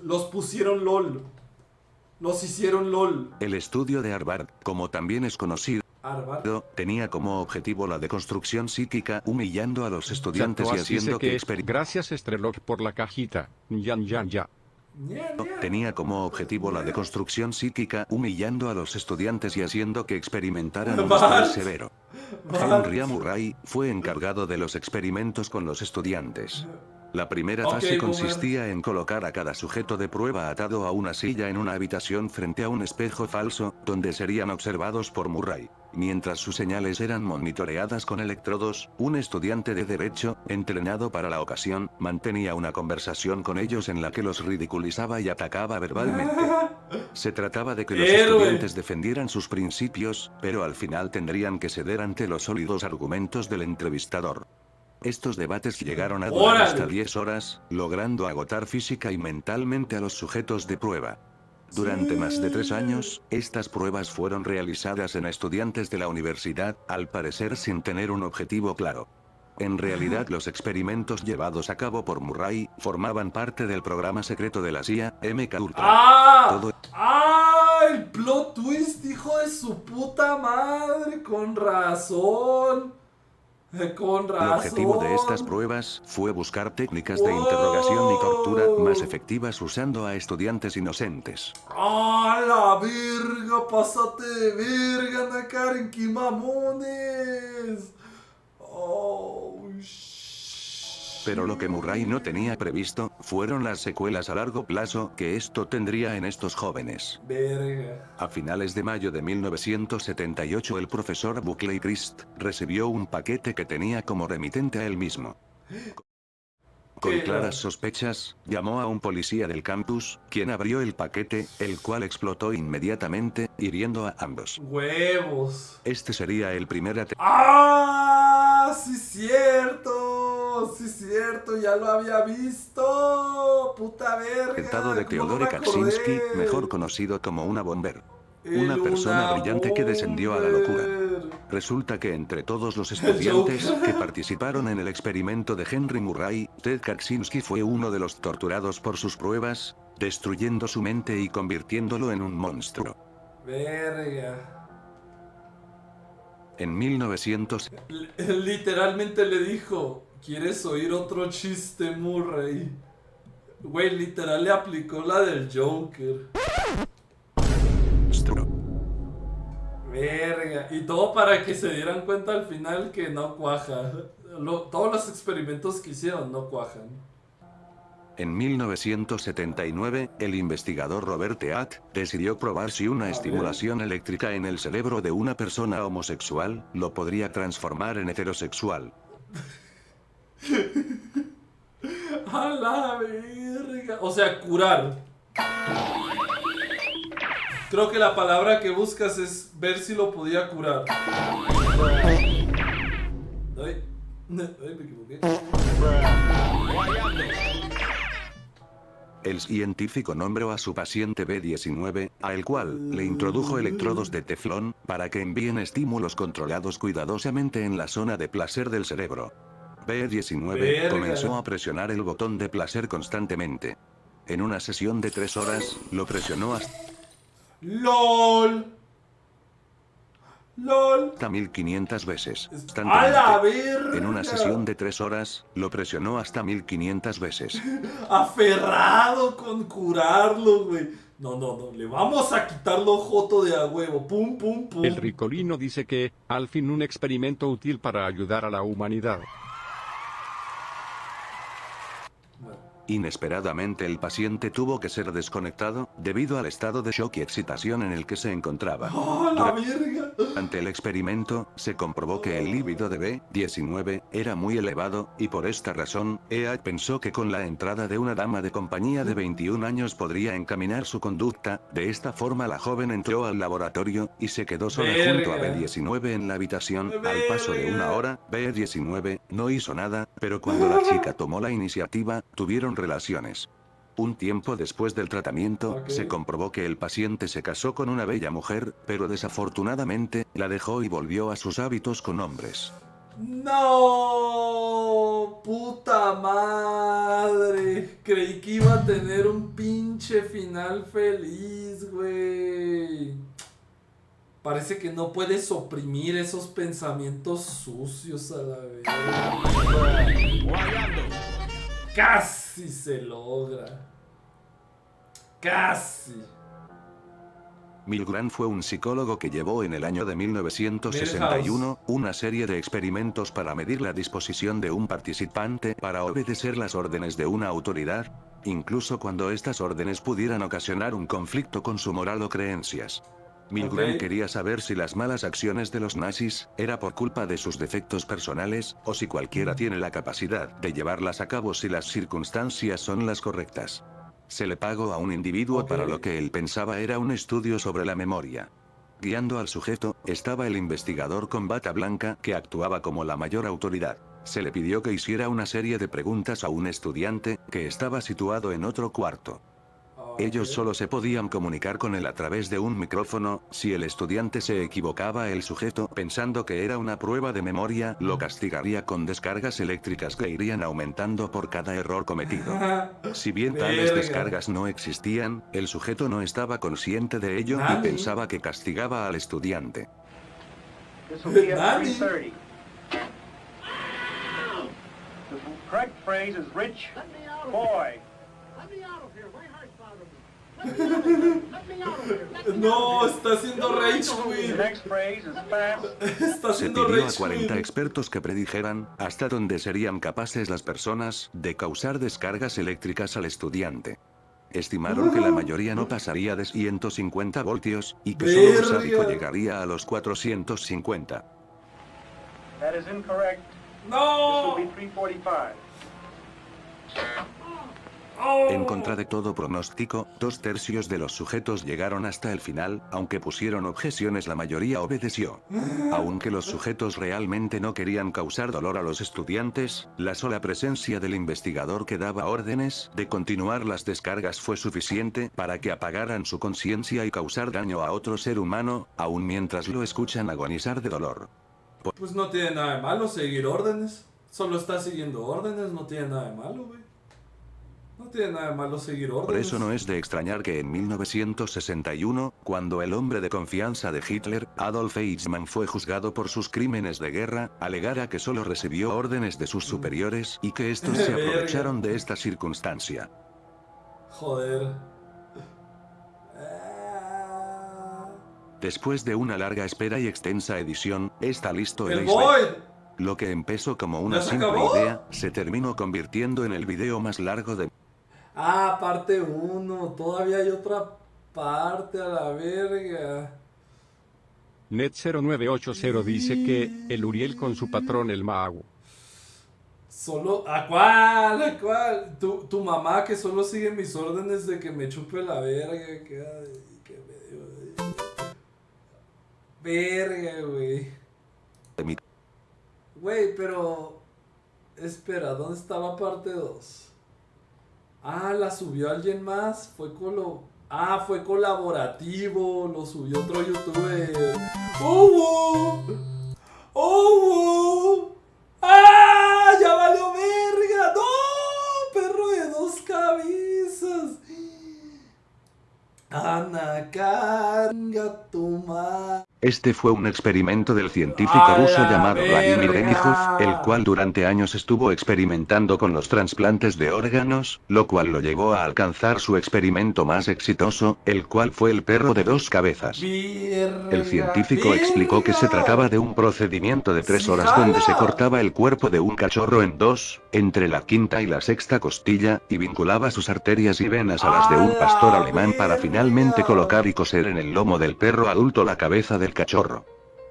los pusieron LOL. Los hicieron LOL. El estudio de Harvard, como también es conocido, tenía como objetivo la deconstrucción psíquica, humillando a los estudiantes y haciendo que Gracias Strelok por la cajita. Ya. Tenía como objetivo la deconstrucción psíquica, humillando a los estudiantes y haciendo que experimentaran un estrés severo. Henry A. Murray fue encargado de los experimentos con los estudiantes. La primera fase consistía en colocar a cada sujeto de prueba atado a una silla en una habitación frente a un espejo falso, donde serían observados por Murray. Mientras sus señales eran monitoreadas con electrodos, un estudiante de derecho, entrenado para la ocasión, mantenía una conversación con ellos en la que los ridiculizaba y atacaba verbalmente. Se trataba de que los estudiantes defendieran sus principios, pero al final tendrían que ceder ante los sólidos argumentos del entrevistador. Estos debates llegaron a durar hasta 10 horas, logrando agotar física y mentalmente a los sujetos de prueba. Durante más de 3 años, estas pruebas fueron realizadas en estudiantes de la universidad, al parecer sin tener un objetivo claro. En realidad los experimentos llevados a cabo por Murray formaban parte del programa secreto de la CIA, MK Ultra. El plot twist, hijo de su puta madre, con razón. Con razón. El objetivo de estas pruebas fue buscar técnicas de interrogación y tortura más efectivas usando a estudiantes inocentes. ¡Ah, la verga! ¡Pásate de verga, Nakaren! ¡Qué mamones! ¡Oh, Pero lo que Murray no tenía previsto fueron las secuelas a largo plazo que esto tendría en estos jóvenes. Verga. A finales de mayo de 1978 el profesor Buckley Christ recibió un paquete que tenía como remitente a él mismo. Con claras sospechas, llamó a un policía del campus, quien abrió el paquete, el cual explotó inmediatamente, hiriendo a ambos. ¡Huevos! Este sería el primer ¡Ah! ¡Sí cierto! ¡Sí cierto! ¡Ya lo había visto! ¡Puta verga! atentado de Theodore Kaczynski, mejor conocido como una bomber. Una persona brillante que descendió a la locura. Resulta que entre todos los estudiantes que participaron en el experimento de Henry Murray, Ted Kaczynski fue uno de los torturados por sus pruebas, destruyendo su mente y convirtiéndolo en un monstruo. Verga. En 1900... Literalmente le dijo, ¿quieres oír otro chiste, Murray? Güey, literal le aplicó la del Joker. Verga. Y todo para que se dieran cuenta al final que no cuaja. Todos los experimentos que hicieron no cuajan. En 1979, el investigador Robert Teat decidió probar si una estimulación eléctrica en el cerebro de una persona homosexual lo podría transformar en heterosexual. A la verga. O sea, curar. Creo que la palabra que buscas es ver si lo podía curar. Ay, me equivoqué. El científico nombró a su paciente B19, a el cual le introdujo electrodos de teflón, para que envíen estímulos controlados cuidadosamente en la zona de placer del cerebro. B19 comenzó a presionar el botón de placer constantemente. En una sesión de 3 horas, lo presionó hasta... ¡LOL! ¡LOL! Hasta 1500 veces. ¡A la verga! En una sesión de 3 horas, lo presionó hasta 1500 veces. Aferrado con curarlo, güey. No, le vamos a quitar lo joto de a huevo. Pum, pum, pum. El Ricolino dice que, al fin un experimento útil para ayudar a la humanidad. Inesperadamente el paciente tuvo que ser desconectado, debido al estado de shock y excitación en el que se encontraba. ¡Oh, la verga! Durante el experimento, se comprobó que el líbido de B19 era muy elevado, y por esta razón, EA pensó que con la entrada de una dama de compañía de 21 años podría encaminar su conducta. De esta forma la joven entró al laboratorio, y se quedó sola junto a B19 en la habitación. Al paso de 1 hora, B19 no hizo nada, pero cuando la chica tomó la iniciativa, tuvieron relaciones. Un tiempo después del tratamiento, se comprobó que el paciente se casó con una bella mujer, pero desafortunadamente, la dejó y volvió a sus hábitos con hombres. No, puta madre. Creí que iba a tener un pinche final feliz, güey. Parece que no puedes oprimir esos pensamientos sucios a la vez. Casi se logra. Casi. Milgram fue un psicólogo que llevó en el año de 1961 una serie de experimentos para medir la disposición de un participante para obedecer las órdenes de una autoridad, incluso cuando estas órdenes pudieran ocasionar un conflicto con su moral o creencias. Milgram quería saber si las malas acciones de los nazis era por culpa de sus defectos personales, o si cualquiera tiene la capacidad de llevarlas a cabo si las circunstancias son las correctas. Se le pagó a un individuo para lo que él pensaba era un estudio sobre la memoria. Guiando al sujeto, estaba el investigador con bata blanca que actuaba como la mayor autoridad. Se le pidió que hiciera una serie de preguntas a un estudiante que estaba situado en otro cuarto. Ellos solo se podían comunicar con él a través de un micrófono. Si el estudiante se equivocaba, el sujeto, pensando que era una prueba de memoria, lo castigaría con descargas eléctricas que irían aumentando por cada error cometido. Si bien tales descargas no existían, el sujeto no estaba consciente de ello y pensaba que castigaba al estudiante. The correct phrase is rich boy. No, está haciendo rage quit. Está Se haciendo pidió a rage 40 quit. expertos que predijeran hasta dónde serían capaces las personas de causar descargas eléctricas al estudiante. Estimaron que la mayoría no pasaría de 150 voltios y que solo un sádico llegaría a los 450. That is incorrect. No. This will be 345. En contra de todo pronóstico, 2/3 de los sujetos llegaron hasta el final, aunque pusieron objeciones la mayoría obedeció. Aunque los sujetos realmente no querían causar dolor a los estudiantes, la sola presencia del investigador que daba órdenes de continuar las descargas fue suficiente para que apagaran su conciencia y causar daño a otro ser humano, aun mientras lo escuchan agonizar de dolor. Pues no tiene nada de malo seguir órdenes. Solo está siguiendo órdenes, no tiene nada de malo, güey. No tiene nada de malo seguir órdenes. Por eso no es de extrañar que en 1961, cuando el hombre de confianza de Hitler, Adolf Eichmann, fue juzgado por sus crímenes de guerra, alegara que solo recibió órdenes de sus superiores y que estos se aprovecharon de esta circunstancia. Joder. Después de una larga espera y extensa edición, está listo el ¡El iceberg. Void! Lo que empezó como una ¿Ya se simple acabó? idea, se terminó convirtiendo en el video más largo de... Ah, parte 1. Todavía hay otra parte a la verga. Net0980 dice que el Uriel con su patrón el mago. Solo, ¿a cuál? ¿A cuál? Tu mamá que solo sigue mis órdenes de que me chupe la verga. Que me verga, güey. de mi- Güey, pero... Espera, ¿dónde estaba parte 2? Ah, la subió alguien más. Fue colaborativo. Lo subió otro youtuber. ¡Oh! ¡Oh! ¡Ah! ¡Ya valió verga! ¡No! ¡Perro de 2 cabezas! Ana carga tu madre. Este fue un experimento del científico ¡A ruso la llamado Vladimir verga! Denihov, el cual durante años estuvo experimentando con los trasplantes de órganos, lo cual lo llevó a alcanzar su experimento más exitoso, el cual fue el perro de 2 cabezas. El científico explicó que se trataba de un procedimiento de 3 horas donde se cortaba el cuerpo de un cachorro en 2, entre la quinta y la sexta costilla, y vinculaba sus arterias y venas a las de un pastor alemán para finalmente colocar y coser en el lomo del perro adulto la cabeza del cachorro.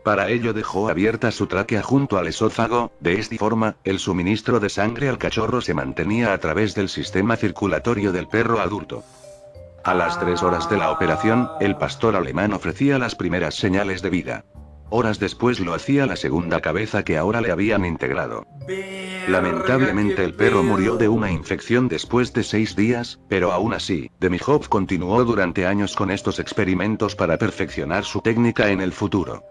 Para ello dejó abierta su tráquea junto al esófago. De esta forma, el suministro de sangre al cachorro se mantenía a través del sistema circulatorio del perro adulto. A las 3 horas de la operación, el pastor alemán ofrecía las primeras señales de vida. Horas después lo hacía la segunda cabeza que ahora le habían integrado. Lamentablemente el perro murió de una infección después de 6 días, pero aún así, Denihov continuó durante años con estos experimentos para perfeccionar su técnica en el futuro.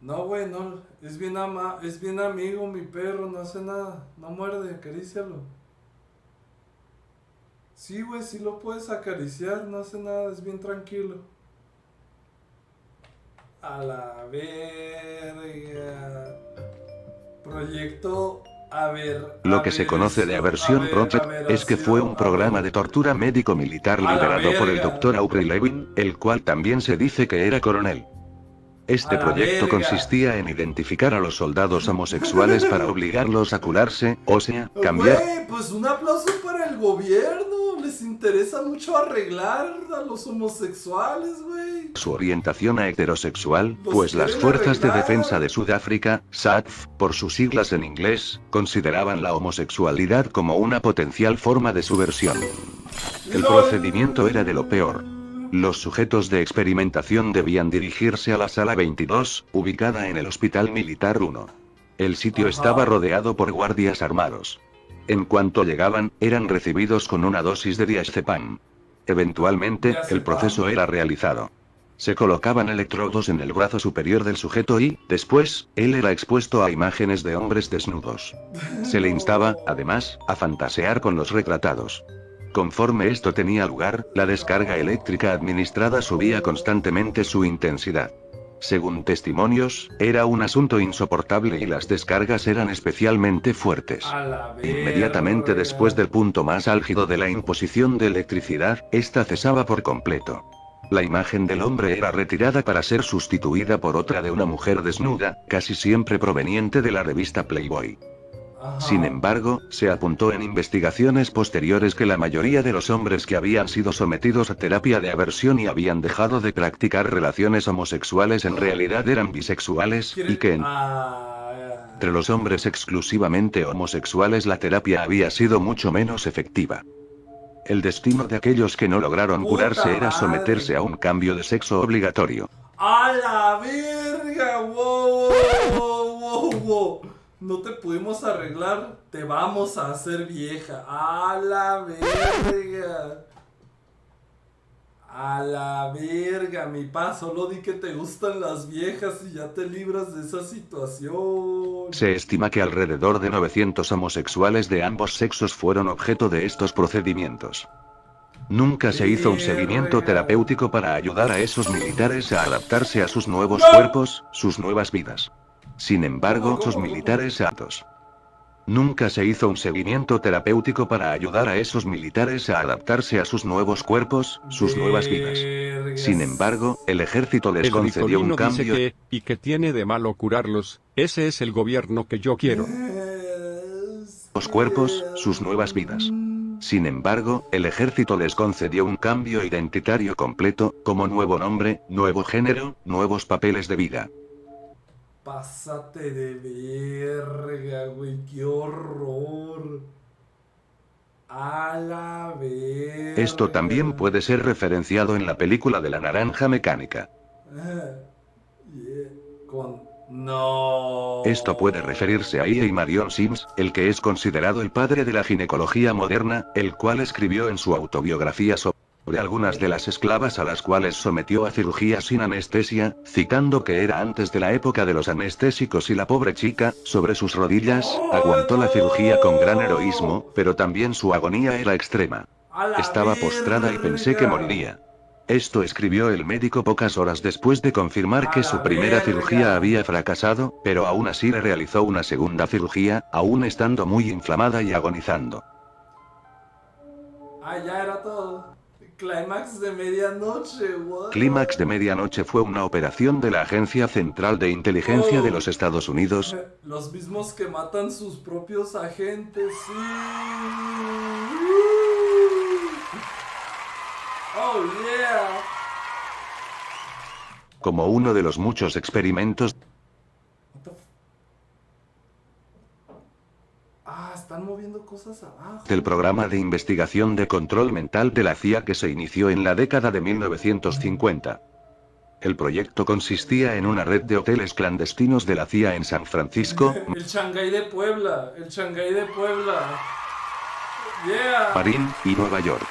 No, güey, no. Es bien amigo mi perro, no hace nada. No muerde, acarícialo. Sí, güey, sí lo puedes acariciar, no hace nada, es bien tranquilo. A la verga. Proyecto Lo que se conoce de Aversion Project es que fue un programa de tortura médico-militar A la liderado por el verga. Dr. Aubrey Levin, el cual también se dice que era coronel. Este A la proyecto verga. consistía en identificar a los soldados homosexuales para obligarlos a curarse, o sea, cambiar Güey, pues un aplauso para el gobierno. Les interesa mucho arreglar a los homosexuales, güey. su orientación a heterosexual, Los pues las quieren Fuerzas de arreglar. Defensa de Sudáfrica, SADF, por sus siglas en inglés, consideraban la homosexualidad como una potencial forma de subversión. El procedimiento era de lo peor. Los sujetos de experimentación debían dirigirse a la sala 22, ubicada en el Hospital Militar 1. El sitio Ajá. estaba rodeado por guardias armados. En cuanto llegaban, eran recibidos con una dosis de diazepam. Eventualmente, Diazepam. el proceso era realizado. Se colocaban electrodos en el brazo superior del sujeto y, después, él era expuesto a imágenes de hombres desnudos. Se le instaba, además, a fantasear con los retratados. Conforme esto tenía lugar, la descarga eléctrica administrada subía constantemente su intensidad. Según testimonios, era un asunto insoportable y las descargas eran especialmente fuertes. A la verga. Inmediatamente después del punto más álgido de la imposición de electricidad, esta cesaba por completo. La imagen del hombre era retirada para ser sustituida por otra de una mujer desnuda, casi siempre proveniente de la revista Playboy. Ajá. Sin embargo, se apuntó en investigaciones posteriores que la mayoría de los hombres que habían sido sometidos a terapia de aversión y habían dejado de practicar relaciones homosexuales en realidad eran bisexuales, y que entre los hombres exclusivamente homosexuales la terapia había sido mucho menos efectiva. El destino de aquellos que no lograron ¡Puta curarse era madre! someterse a un cambio de sexo obligatorio. ¡A la verga! ¡Wow! ¡Wow! ¡Wow! No te pudimos arreglar, te vamos a hacer vieja. ¡A la verga! A la verga, mi pa, solo di que te gustan las viejas y ya te libras de esa situación. Se estima que alrededor de 900 homosexuales de ambos sexos fueron objeto de estos procedimientos. Nunca se hizo un seguimiento Verga. terapéutico para ayudar a esos militares a adaptarse a sus nuevos ¡No! cuerpos, sus nuevas vidas. Sin embargo, ¿Cómo? sus militares aptos. Nunca se hizo un seguimiento terapéutico para ayudar a esos militares a adaptarse a sus nuevos cuerpos, sus nuevas vidas. Vergas. Sin embargo, el ejército les El concedió un Ricolino dice cambio que, y que tiene de malo curarlos, ese es el gobierno que yo quiero. los cuerpos, sus nuevas vidas. Sin embargo, el ejército les concedió un cambio identitario completo, como nuevo nombre, nuevo género, nuevos papeles de vida. Pásate de verga, güey, qué horror. A la verga. Esto también puede ser referenciado en la película de la naranja mecánica. Yeah. No. Esto puede referirse a E.A. Marion Sims, el que es considerado el padre de la ginecología moderna, el cual escribió en su autobiografía sobre algunas de las esclavas a las cuales sometió a cirugía sin anestesia, citando que era antes de la época de los anestésicos y la pobre chica, sobre sus rodillas, aguantó la cirugía con gran heroísmo, pero también su agonía era extrema. A la Estaba postrada y pensé que verga. moriría. Esto escribió el médico pocas horas después de confirmar que A su la primera verga. cirugía había fracasado, pero aún así le realizó una segunda cirugía, aún estando muy inflamada y agonizando. Ah, ya era todo. Clímax de medianoche, what? Clímax de Medianoche fue una operación de la Agencia Central de Inteligencia de Oh. los Estados Unidos, Los mismos que matan sus propios agentes, sí. Oh, yeah. como uno de los muchos experimentos What the f- Ah, están moviendo cosas abajo. del programa de investigación de control mental de la CIA que se inició en la década de 1950. El proyecto consistía en una red de hoteles clandestinos de la CIA en San Francisco, El Shanghái de Puebla. El Shanghái de Puebla. Yeah. Marín y Nueva York.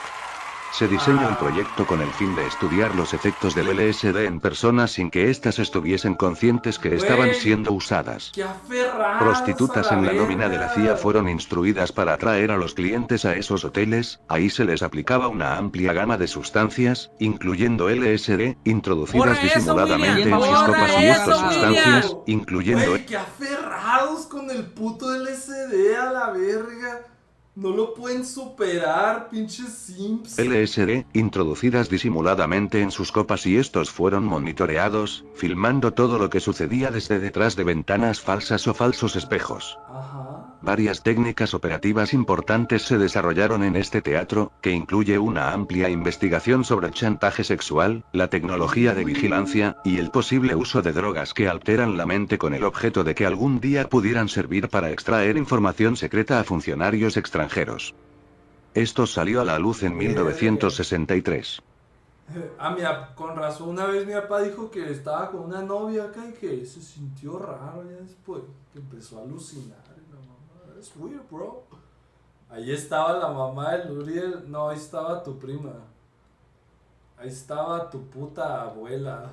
Se diseñó el proyecto con el fin de estudiar los efectos del LSD en personas sin que éstas estuviesen conscientes que estaban Güey, siendo usadas. ¡Qué aferrados Prostitutas a en la la nómina de la CIA verga! fueron instruidas para atraer a los clientes a esos hoteles, ahí se les aplicaba una amplia gama de sustancias, incluyendo LSD, introducidas ¡Borra eso, disimuladamente William! en sus ¡Borra copas y eso, estas sustancias, William! incluyendo Güey, qué aferrados con el puto LSD a la verga. No lo pueden superar, pinches simps. LSD, introducidas disimuladamente en sus copas y estos fueron monitoreados, filmando todo lo que sucedía desde detrás de ventanas falsas o falsos espejos. Ajá. Varias técnicas operativas importantes se desarrollaron en este teatro, que incluye una amplia investigación sobre el chantaje sexual, la tecnología de vigilancia, y el posible uso de drogas que alteran la mente con el objeto de que algún día pudieran servir para extraer información secreta a funcionarios extranjeros. Esto salió a la luz en 1963. Con razón, una vez mi papá dijo que estaba con una novia acá y que se sintió raro ya después, que empezó a alucinar. Y la mamá, es weird, bro. Ahí estaba la mamá de Luriel, no, ahí estaba tu prima. Ahí estaba tu puta abuela.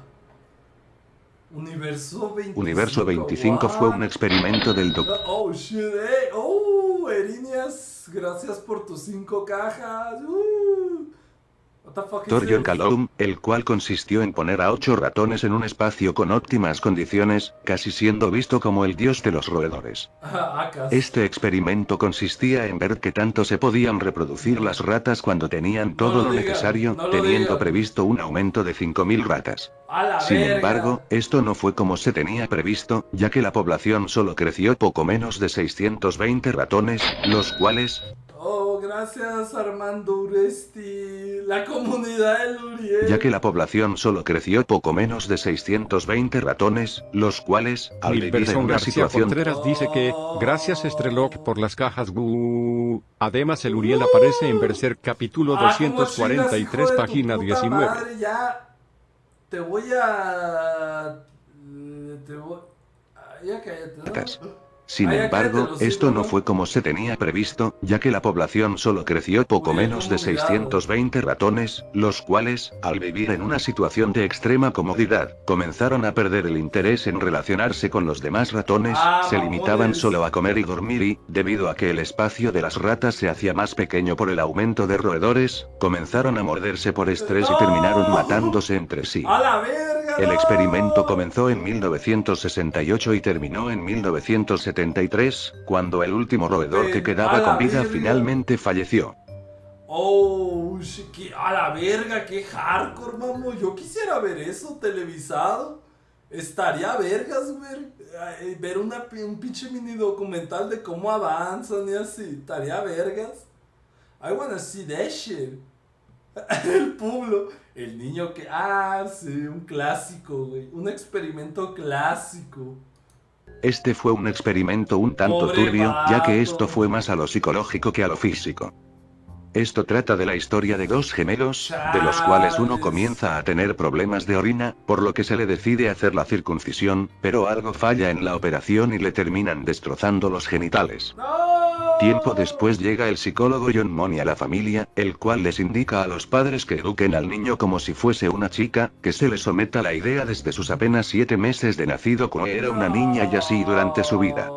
Universo 25. Universo 25 fue un experimento del Dr. Oh shit, Erinias, gracias por tus 5 cajas. What the fuck is John this? Calhoun, el cual consistió en poner a 8 ratones en un espacio con óptimas condiciones, casi siendo visto como el dios de los roedores. Acas. Este experimento consistía en ver qué tanto se podían reproducir las ratas cuando tenían todo lo digan, necesario, no lo teniendo digan. previsto un aumento de 5.000 ratas. A la Sin verga. embargo, esto no fue como se tenía previsto, ya que la población solo creció poco menos de 620 ratones, los cuales, Oh, gracias Armando Uresti. La comunidad de Luriel. ya que la población solo creció poco menos de 620 ratones, los cuales, al vivir en Milperson una García situación Contreras dice que, gracias Strelok por las cajas. Además el Uriel aparece en Berserk capítulo ¿cómo chingas, 243 hijo de tu página puta 19. madre? Ya te voy a... Ya cállate, ratas. ¿no? Sin Ay, ya embargo, cállate los esto hocico, no ¿no? fue como se tenía previsto, ya que la población solo creció poco Oye, menos de ¿cómo cuidado? 620 ratones, los cuales, al vivir en una situación de extrema comodidad, comenzaron a perder el interés en relacionarse con los demás ratones, se limitaban mamones. solo a comer y dormir y, debido a que el espacio de las ratas se hacía más pequeño por el aumento de roedores, comenzaron a morderse por estrés y ¡No! terminaron matándose entre sí. ¡A la verga! El no! experimento comenzó en 1968 y terminó en 1973, cuando el último roedor que Ven, quedaba a la con vida verga. finalmente falleció. Oh, a la verga, qué hardcore, mamo. Yo quisiera ver eso televisado. Estaría vergas, güey. Ver un pinche mini documental de cómo avanzan y así. Estaría vergas. I wanna see that shit. El pueblo. El niño que... Ah, sí, un clásico, güey. Un experimento clásico. Este fue un experimento un tanto Pobre turbio, ya que vato. esto fue más a lo psicológico que a lo físico. Esto trata de la historia de dos gemelos, de los cuales uno Chales. comienza a tener problemas de orina, por lo que se le decide hacer la circuncisión, pero algo falla en la operación y le terminan destrozando los genitales. ¡No! Tiempo después llega el psicólogo John Money a la familia, el cual les indica a los padres que eduquen al niño como si fuese una chica, que se le someta la idea desde sus apenas 7 meses de nacido como era una niña y así durante su vida.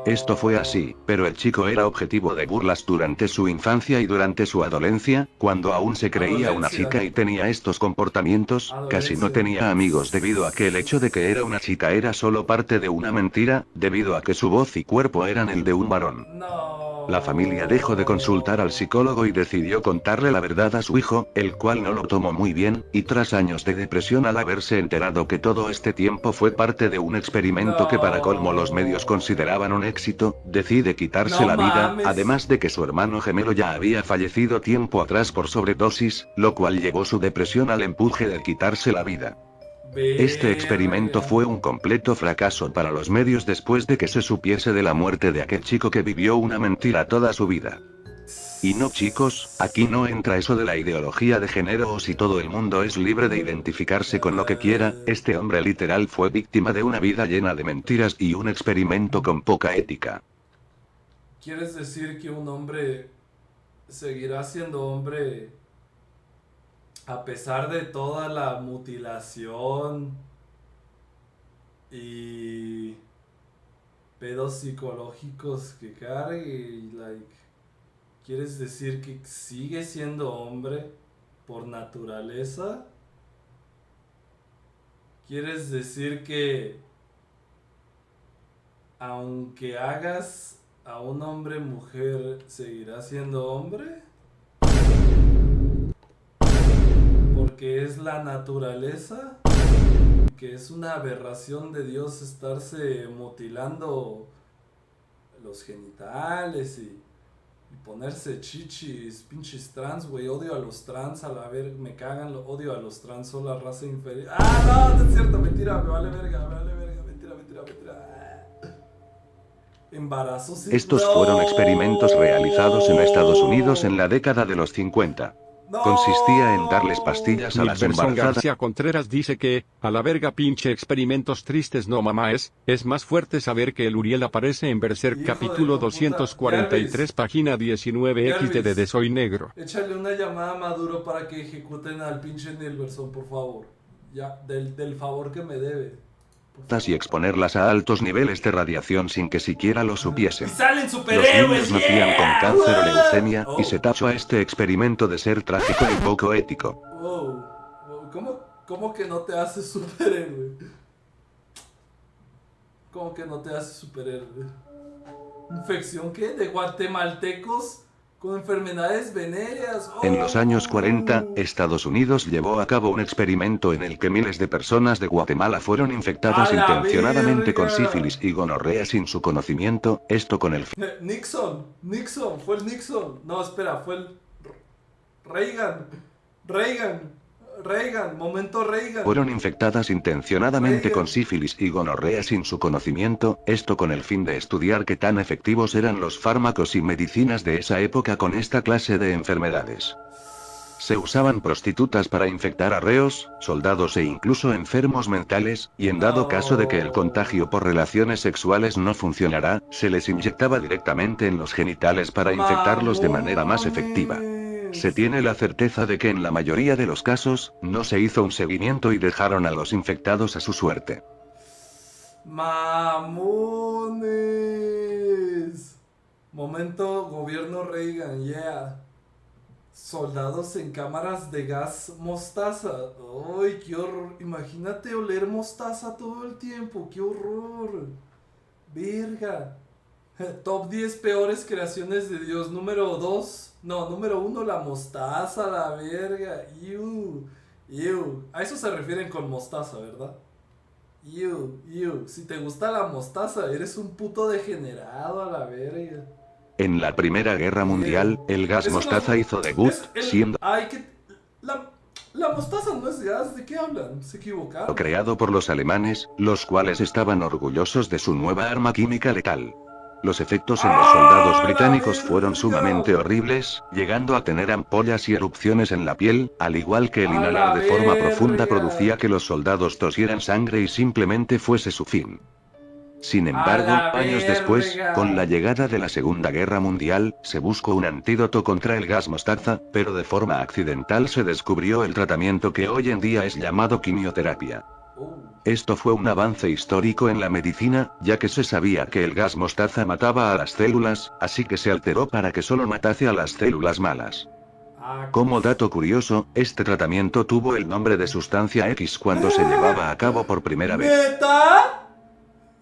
Esto fue así, pero el chico era objetivo de burlas durante su infancia y durante su adolescencia, cuando aún se creía una chica y tenía estos comportamientos, casi no tenía amigos debido a que el hecho de que era una chica era solo parte de una mentira, debido a que su voz y cuerpo eran el de un varón. No. La familia dejó de consultar al psicólogo y decidió contarle la verdad a su hijo, el cual no lo tomó muy bien, y tras años de depresión al haberse enterado que todo este tiempo fue parte de un experimento que para colmo los medios consideraban un éxito, decide quitarse No la vida, mames. además de que su hermano gemelo ya había fallecido tiempo atrás por sobredosis, lo cual llevó su depresión al empuje de quitarse la vida. Este experimento fue un completo fracaso para los medios después de que se supiese de la muerte de aquel chico que vivió una mentira toda su vida. Y no, chicos, aquí no entra eso de la ideología de género o si todo el mundo es libre de identificarse con lo que quiera. Este hombre literal fue víctima de una vida llena de mentiras y un experimento con poca ética. ¿Quieres decir que un hombre seguirá siendo hombre a pesar de toda la mutilación y pedos psicológicos que cargue, y like, ¿quieres decir que sigue siendo hombre por naturaleza? ¿Quieres decir que aunque hagas a un hombre mujer, seguirá siendo hombre? Porque es la naturaleza, que es una aberración de Dios estarse mutilando los genitales y ponerse chichis, pinches trans, güey. Odio a los trans, a la verga, me cagan, odio a los trans, son la raza inferior. ¡Ah, no! No es cierto, mentira, me vale verga, mentira. Embarazos. Estos fueron experimentos realizados en Estados Unidos en la década de los 50. No. Consistía en darles pastillas a las Nilberson embarazadas. García Contreras dice que, a la verga pinche experimentos tristes no mamá es más fuerte saber que el Uriel aparece en Berserk Hijo capítulo de tu puta. 243 Jarvis. página 19 XD de Soy Negro. Échale una llamada a Maduro para que ejecuten al pinche Nilberson, por favor. Ya, del favor que me debe. Y exponerlas a altos niveles de radiación sin que siquiera lo Y supiesen. salen Los superhéroes. niños nacían con yeah. cáncer o Wow. leucemia, Oh. y se tachó a este experimento de ser trágico y poco ético. Wow. ¿Cómo que no te haces superhéroe? ¿Cómo que no te haces superhéroe? ¿Infección qué? ¿De guatemaltecos con enfermedades venéreas? Oh. En los años 40, Estados Unidos llevó a cabo un experimento en el que miles de personas de Guatemala fueron infectadas ¡A la intencionadamente con verga! sífilis y gonorrea sin su conocimiento, esto con el fin Nixon, fue el Nixon. No, espera, fue el Reagan, momento Reagan. Fueron infectadas intencionadamente Reagan. con sífilis y gonorrea sin su conocimiento, esto con el fin de estudiar qué tan efectivos eran los fármacos y medicinas de esa época con esta clase de enfermedades. Se usaban prostitutas para infectar a reos, soldados e incluso enfermos mentales, y en dado caso de que el contagio por relaciones sexuales no funcionara, se les inyectaba directamente en los genitales para infectarlos de manera más efectiva. Se tiene la certeza de que en la mayoría de los casos, no se hizo un seguimiento y dejaron a los infectados a su suerte. Mamones. Momento gobierno Reagan, yeah. Soldados en cámaras de gas mostaza. Ay, qué horror. Imagínate oler mostaza todo el tiempo. Qué horror. Verga. Top 10 peores creaciones de Dios. Número 1, la mostaza, la verga. Ew. A eso se refieren con mostaza, ¿verdad? Ew. Si te gusta la mostaza, eres un puto degenerado a la verga. En la Primera Guerra Mundial, el gas Eso no- mostaza hizo debut, siendo Ay, que... La mostaza no es gas. ¿De qué hablan? Se equivocaron. creado por los alemanes, los cuales estaban orgullosos de su nueva arma química letal. Los efectos en los soldados británicos fueron sumamente horribles, llegando a tener ampollas y erupciones en la piel, al igual que el ¡A la inhalar de forma verga! profunda producía que los soldados tosieran sangre y simplemente fuese su fin. Sin ¡A embargo, la años después, verga! con la llegada de la Segunda Guerra Mundial, se buscó un antídoto contra el gas mostaza, pero de forma accidental se descubrió el tratamiento que hoy en día es llamado quimioterapia. Esto fue un avance histórico en la medicina, ya que se sabía que el gas mostaza mataba a las células, así que se alteró para que solo matase a las células malas. Como dato curioso, este tratamiento tuvo el nombre de sustancia X cuando se llevaba a cabo por primera vez. ¿Neta?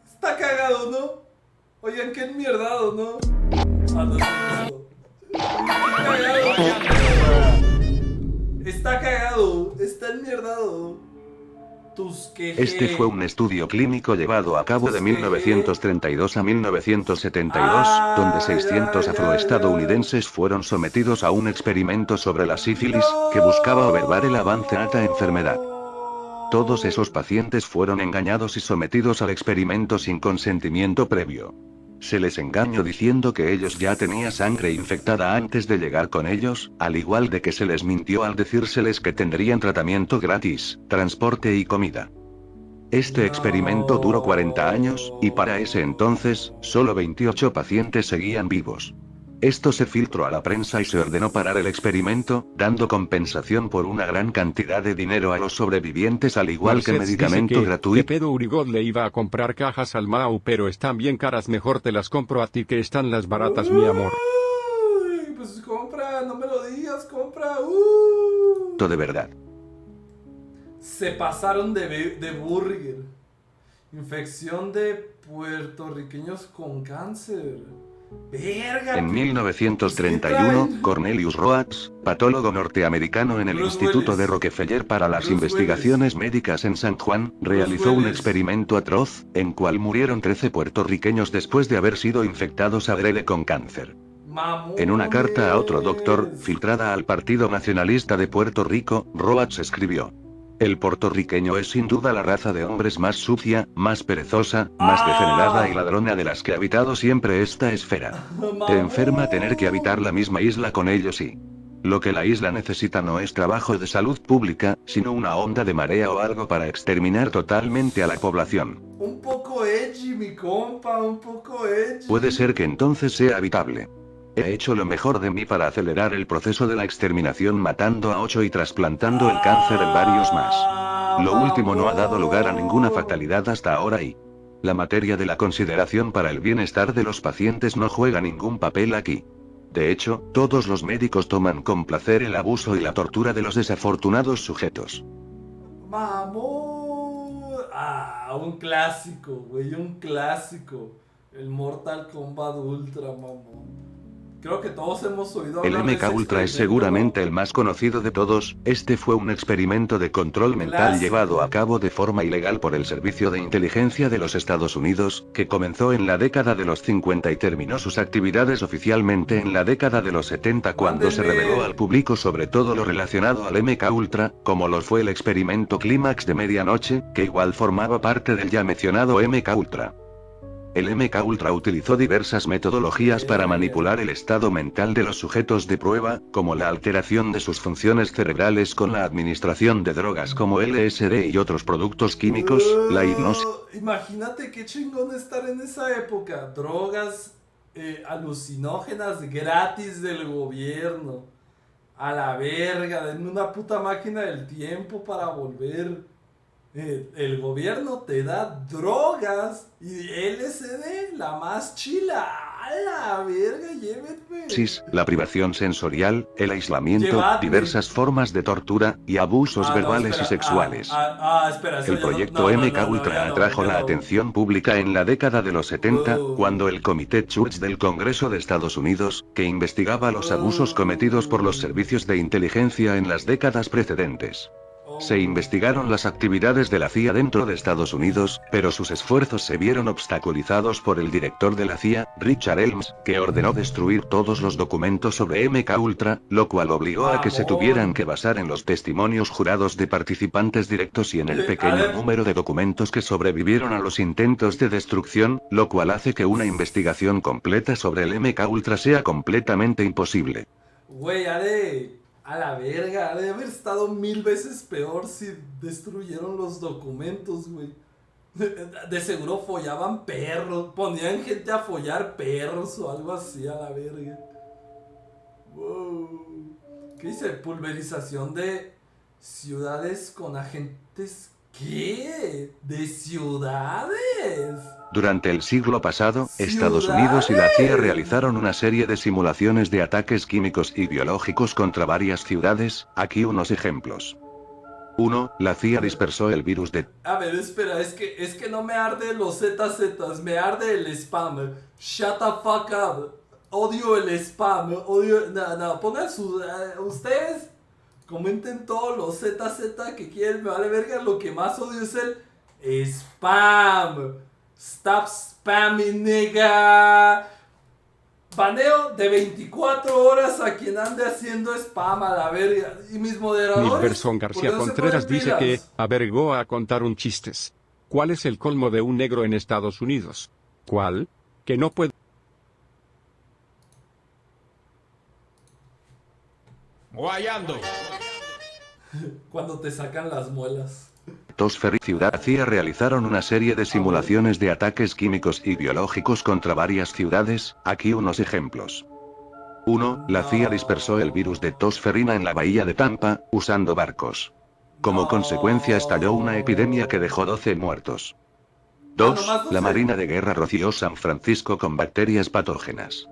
Está cagado, ¿no? Oigan, qué enmierdado, ¿no? Ah, no, no. Está cagado, está enmierdado. Tus quejes. Este fue un estudio clínico llevado a cabo de 1932 a 1972, donde 600 afroestadounidenses fueron sometidos a un experimento sobre la sífilis, que buscaba averbar el avance a esta enfermedad. Todos esos pacientes fueron engañados y sometidos al experimento sin consentimiento previo. Se les engañó diciendo que ellos ya tenían sangre infectada antes de llegar con ellos, al igual de que se les mintió al decírseles que tendrían tratamiento gratis, transporte y comida. Este experimento duró 40 años, y para ese entonces, solo 28 pacientes seguían vivos. Esto se filtró a la prensa y se ordenó parar el experimento, dando compensación por una gran cantidad de dinero a los sobrevivientes al igual que Mercedes medicamento dice que, gratuito. ¿qué pedo Urigot le iba a comprar cajas al Mau pero están bien caras, mejor te las compro a ti que están las baratas mi amor? Uy, pues compra, no me lo digas, compra. De verdad. Se pasaron de burger. Infección de puertorriqueños con cáncer. Verga. En ¿Qué 1931, traen? Cornelius Rhoads, patólogo norteamericano en el Bruce Instituto Willis. de Rockefeller para las Bruce investigaciones médicas en San Juan, realizó un Willis. experimento atroz, en cual murieron 13 puertorriqueños después de haber sido infectados adrede con cáncer. Mamones. En una carta a otro doctor, filtrada al Partido Nacionalista de Puerto Rico, Rhoads escribió: "El puertorriqueño es sin duda la raza de hombres más sucia, más perezosa, más degenerada y ladrona de las que ha habitado siempre esta esfera. Te enferma tener que habitar la misma isla con ellos y... Lo que la isla necesita no es trabajo de salud pública, sino una onda de marea o algo para exterminar totalmente a la población. Un poco edgy, mi compa, un poco edgy. Puede ser que entonces sea habitable. He hecho lo mejor de mí para acelerar el proceso de la exterminación matando a 8 y trasplantando el cáncer en varios más. Lo último no ha dado lugar a ninguna fatalidad hasta ahora y... La materia de la consideración para el bienestar de los pacientes no juega ningún papel aquí. De hecho, todos los médicos toman con placer el abuso y la tortura de los desafortunados sujetos". Mamón. Un clásico, güey, un clásico. El Mortal Kombat Ultra, mamón. Creo que todos hemos oído El hablar de MK ese Ultra es experimento, seguramente ¿no? el más conocido de todos. Este fue un experimento de control mental Clásico. llevado a cabo de forma ilegal por el Servicio de Inteligencia de los Estados Unidos, que comenzó en la década de los 50 y terminó sus actividades oficialmente en la década de los 70 cuando se Mándenme. reveló al público sobre todo lo relacionado al MK Ultra, como lo fue el experimento Clímax de Medianoche, que igual formaba parte del ya mencionado MK Ultra. El MK Ultra utilizó diversas metodologías para manipular el estado mental de los sujetos de prueba, como la alteración de sus funciones cerebrales con la administración de drogas como LSD y otros productos químicos, la hipnosis. Imagínate qué chingón estar en esa época. Drogas alucinógenas gratis del gobierno. A la verga, denme una puta máquina del tiempo para volver. El gobierno te da drogas y LSD, la más chila. A la verga, llévenme. La privación sensorial, el aislamiento, Llevadme. diversas formas de tortura y abusos No, verbales espera. y sexuales. Espera, eso El ya no- proyecto no, MK no, Ultra ya no, atrajo ya la no. atención pública en la década de los 70, Oh. cuando el Comité Church del Congreso de Estados Unidos, que investigaba los abusos cometidos por los servicios de inteligencia en las décadas precedentes. Se investigaron las actividades de la CIA dentro de Estados Unidos, pero sus esfuerzos se vieron obstaculizados por el director de la CIA, Richard Helms, que ordenó destruir todos los documentos sobre MK Ultra, lo cual obligó a que se tuvieran que basar en los testimonios jurados de participantes directos y en el pequeño número de documentos que sobrevivieron a los intentos de destrucción, lo cual hace que una investigación completa sobre el MK Ultra sea completamente imposible. Güey, a la verga, ha de haber estado 1000 veces peor si destruyeron los documentos, güey. De seguro follaban perros, ponían gente a follar perros o algo así, a la verga. Wow. ¿Qué dice? Pulverización de ciudades con agentes... ¿Qué? ¿De ciudades? Durante el siglo pasado, Estados Unidos y la CIA realizaron una serie de simulaciones de ataques químicos y biológicos contra varias ciudades. Aquí unos ejemplos. 1. La CIA dispersó el virus de... A ver, espera, es que no me arde los ZZs, me arde el spam. Shut the fuck up. Odio el spam, odio... No, pongan ustedes comenten todos los ZZ que quieren, me vale verga, lo que más odio es el spam. Stop spamming, nigga. Baneo de 24 horas a quien ande haciendo spam a la verga. Y mis moderadores... Milberson García ¿por qué no se Contreras ponen dice que, pilas? avergó a contar un chistes. ¿Cuál es el colmo de un negro en Estados Unidos? ¿Cuál? Que no puede... Guayando. Cuando te sacan las muelas. Tosferry Ciudad CIA realizaron una serie de simulaciones de ataques químicos y biológicos contra varias ciudades. Aquí unos ejemplos. 1. La CIA dispersó el virus de tos ferrina en la bahía de Tampa, usando barcos. Como consecuencia estalló una epidemia que dejó 12 muertos. 2. nomás 12. La Marina de Guerra roció San Francisco con bacterias patógenas.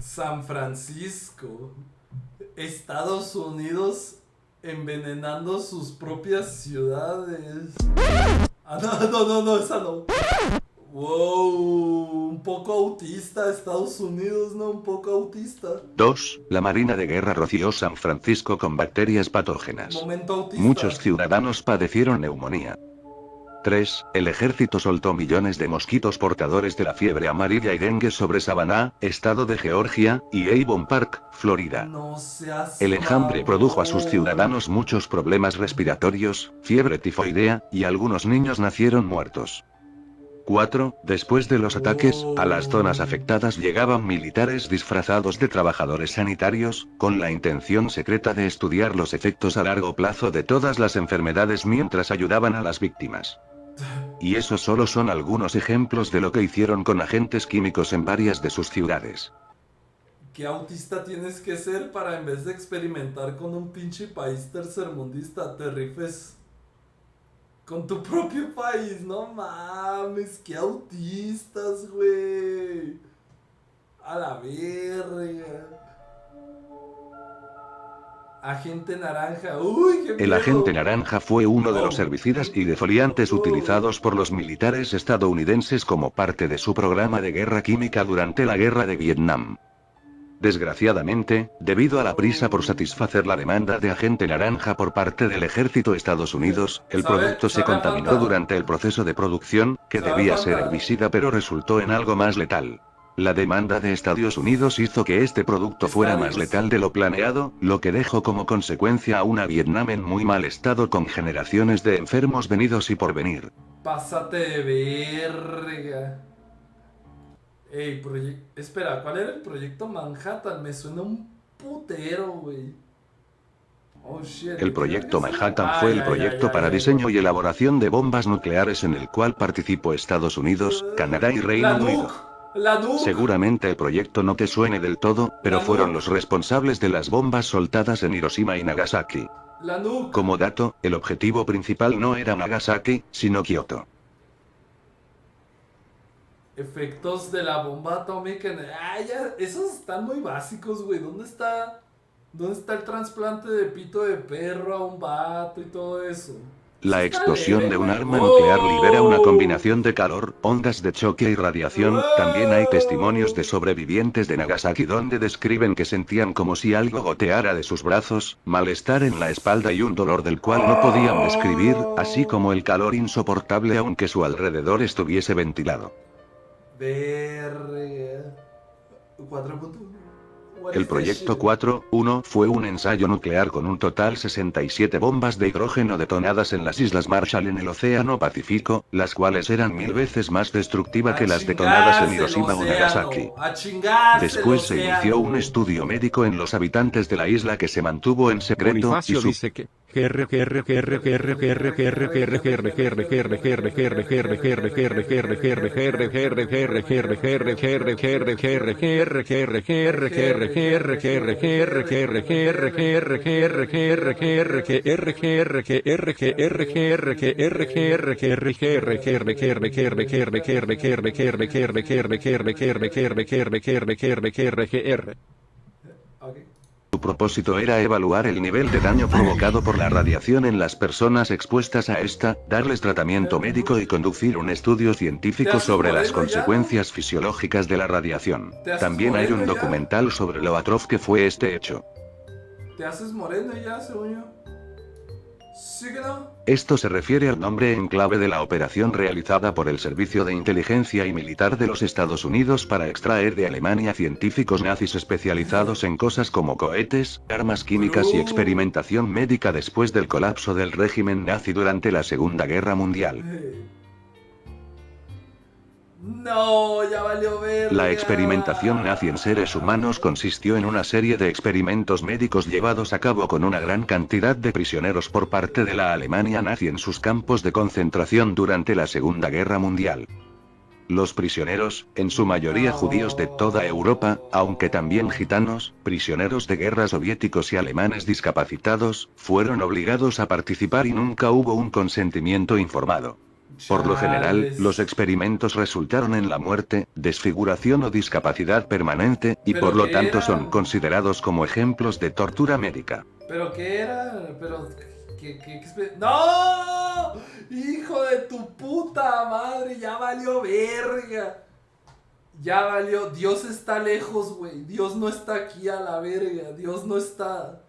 San Francisco. Estados Unidos envenenando sus propias ciudades. Ah, no, esa no. Wow, un poco autista Estados Unidos, ¿no? Un poco autista. 2. La Marina de Guerra roció San Francisco con bacterias patógenas. Momento autista. Muchos ciudadanos padecieron neumonía. 3. El ejército soltó millones de mosquitos portadores de la fiebre amarilla y dengue sobre Savannah, estado de Georgia, y Avon Park, Florida. No seas El enjambre mamón. produjo a sus ciudadanos muchos problemas respiratorios, fiebre tifoidea, y algunos niños nacieron muertos. 4. Después de los ataques, a las zonas afectadas llegaban militares disfrazados de trabajadores sanitarios, con la intención secreta de estudiar los efectos a largo plazo de todas las enfermedades mientras ayudaban a las víctimas. Y esos solo son algunos ejemplos de lo que hicieron con agentes químicos en varias de sus ciudades. ¿Qué autista tienes que ser para en vez de experimentar con un pinche país tercermundista, te rifes con tu propio país? No mames, qué autistas, güey. A la verga. Agente naranja, uy, qué El miedo. agente naranja fue uno de los herbicidas y defoliantes utilizados por los militares estadounidenses como parte de su programa de guerra química durante la guerra de Vietnam. Desgraciadamente, debido a la prisa por satisfacer la demanda de agente naranja por parte del ejército de Estados Unidos, el producto se contaminó durante el proceso de producción, que debía ser herbicida pero resultó en algo más letal. La demanda de Estados Unidos hizo que este producto fuera más letal de lo planeado, lo que dejó como consecuencia a una Vietnam en muy mal estado con generaciones de enfermos venidos y por venir. Pásate de verga. Ey, espera, ¿cuál era el proyecto Manhattan? Me suena un putero, güey. Oh shit. El proyecto ¿Qué Manhattan es? fue Ay, el ay, proyecto ay, para ay, diseño ay. y elaboración de bombas nucleares en el cual participó Estados Unidos, Canadá y Reino La Unido. nuke, la nuke. Seguramente el proyecto no te suene del todo, pero La fueron nuke. los responsables de las bombas soltadas en Hiroshima y Nagasaki. La nuke. Como dato, el objetivo principal no era Nagasaki, sino Kioto. Efectos de la bomba atómica. Ya, esos están muy básicos, güey. ¿Dónde está el trasplante de pito de perro a un vato y todo eso? La Eso está explosión leve, de un güey. arma nuclear libera una ¡Oh! combinación de calor, ondas de choque y radiación. También hay testimonios de sobrevivientes de Nagasaki donde describen que sentían como si algo goteara de sus brazos, malestar en la espalda y un dolor del cual no podían describir, así como el calor insoportable aunque su alrededor estuviese ventilado. Verga. 4.1. El proyecto 4.1 fue un ensayo nuclear con un total 67 bombas de hidrógeno detonadas en las Islas Marshall en el Océano Pacífico, las cuales eran 1000 veces más destructivas que las detonadas en Hiroshima o Nagasaki. Después se inició un estudio médico en los habitantes de la isla que se mantuvo en secreto y Bonifacio su dice que Su propósito era evaluar el nivel de daño provocado por la radiación en las personas expuestas a esta, darles tratamiento médico y conducir un estudio científico sobre las consecuencias fisiológicas de la radiación. También hay un documental sobre lo atroz que fue este hecho. Te haces moreno ya, según yo. ¿Sí que no? Esto se refiere al nombre en clave de la operación realizada por el Servicio de Inteligencia y Militar de los Estados Unidos para extraer de Alemania científicos nazis especializados en cosas como cohetes, armas químicas y experimentación médica después del colapso del régimen nazi durante la Segunda Guerra Mundial. No, ya valió ver. La experimentación nazi en seres humanos consistió en una serie de experimentos médicos llevados a cabo con una gran cantidad de prisioneros por parte de la Alemania nazi en sus campos de concentración durante la Segunda Guerra Mundial. Los prisioneros, en su mayoría judíos de toda Europa, aunque también gitanos, prisioneros de guerra soviéticos y alemanes discapacitados, fueron obligados a participar y nunca hubo un consentimiento informado. Por lo general, Chales. los experimentos resultaron en la muerte, desfiguración o discapacidad permanente, y ¿Pero por lo qué tanto era? son considerados como ejemplos de tortura médica. ¿Pero qué era? ¿Pero ¡No! ¡Hijo de tu puta madre! Ya valió verga. Ya valió. Dios está lejos, güey. Dios no está aquí a la verga. Dios no está...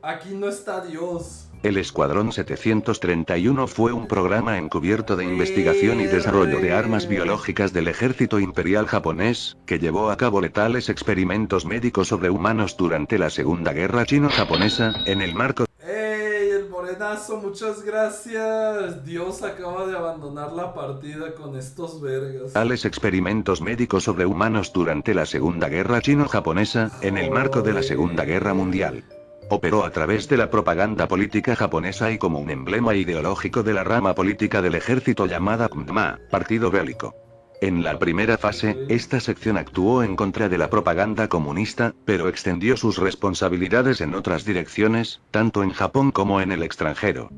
Aquí no está Dios. El Escuadrón 731 fue un programa encubierto de investigación y desarrollo de armas biológicas del ejército imperial japonés, que llevó a cabo letales experimentos médicos sobre humanos durante la Segunda Guerra Chino-Japonesa, en el marco ¡Ey, el morenazo! Muchas gracias. Dios acaba de abandonar la partida con estos vergas. tales experimentos médicos sobre humanos durante la Segunda Guerra Chino-Japonesa, en el marco de la Segunda Guerra Mundial. Operó a través de la propaganda política japonesa y como un emblema ideológico de la rama política del ejército llamada PMDA, Partido Bélico. En la primera fase, esta sección actuó en contra de la propaganda comunista, pero extendió sus responsabilidades en otras direcciones, tanto en Japón como en el extranjero.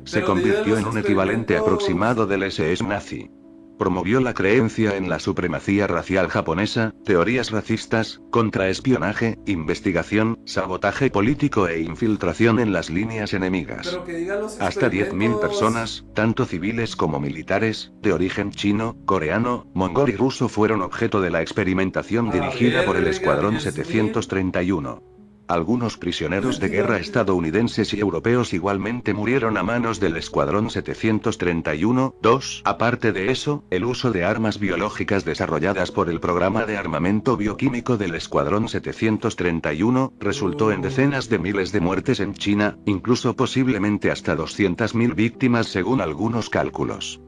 Se Pero convirtió de en los un equivalente experimentos. aproximado del SS nazi. Promovió la creencia en la supremacía racial japonesa, teorías racistas, contraespionaje, investigación, sabotaje político e infiltración en las líneas enemigas. Pero que diga los Hasta 10.000 experimentos. personas, tanto civiles como militares, de origen chino, coreano, mongol y ruso fueron objeto de la experimentación A dirigida por el verga, Escuadrón 10.000. 731. Algunos prisioneros de guerra estadounidenses y europeos igualmente murieron a manos del Escuadrón 731-2. Aparte de eso, el uso de armas biológicas desarrolladas por el programa de armamento bioquímico del Escuadrón 731 resultó en decenas de miles de muertes en China, incluso posiblemente hasta 200.000 víctimas según algunos cálculos.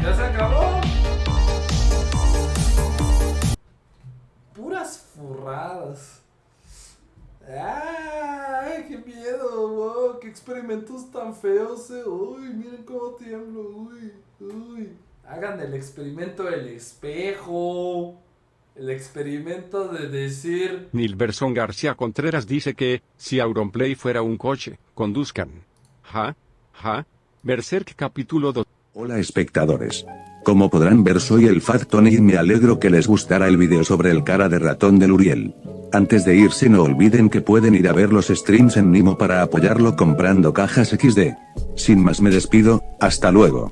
¿Ya se acabó? Puras furradas. ¡Ay, qué miedo! Wow, ¡qué experimentos tan feos! ¡Uy, miren cómo tiemblo! ¡Uy, uy! Hagan el experimento del espejo. El experimento de decir... Nilberson García Contreras dice que, si Auronplay fuera un coche, conduzcan. Ja, ja. Berserk capítulo 2. Hola espectadores. Como podrán ver soy el Fat Tony y me alegro que les gustara el video sobre el cara de ratón del Uriel. Antes de irse no olviden que pueden ir a ver los streams en Nimo para apoyarlo comprando cajas XD. Sin más me despido, hasta luego.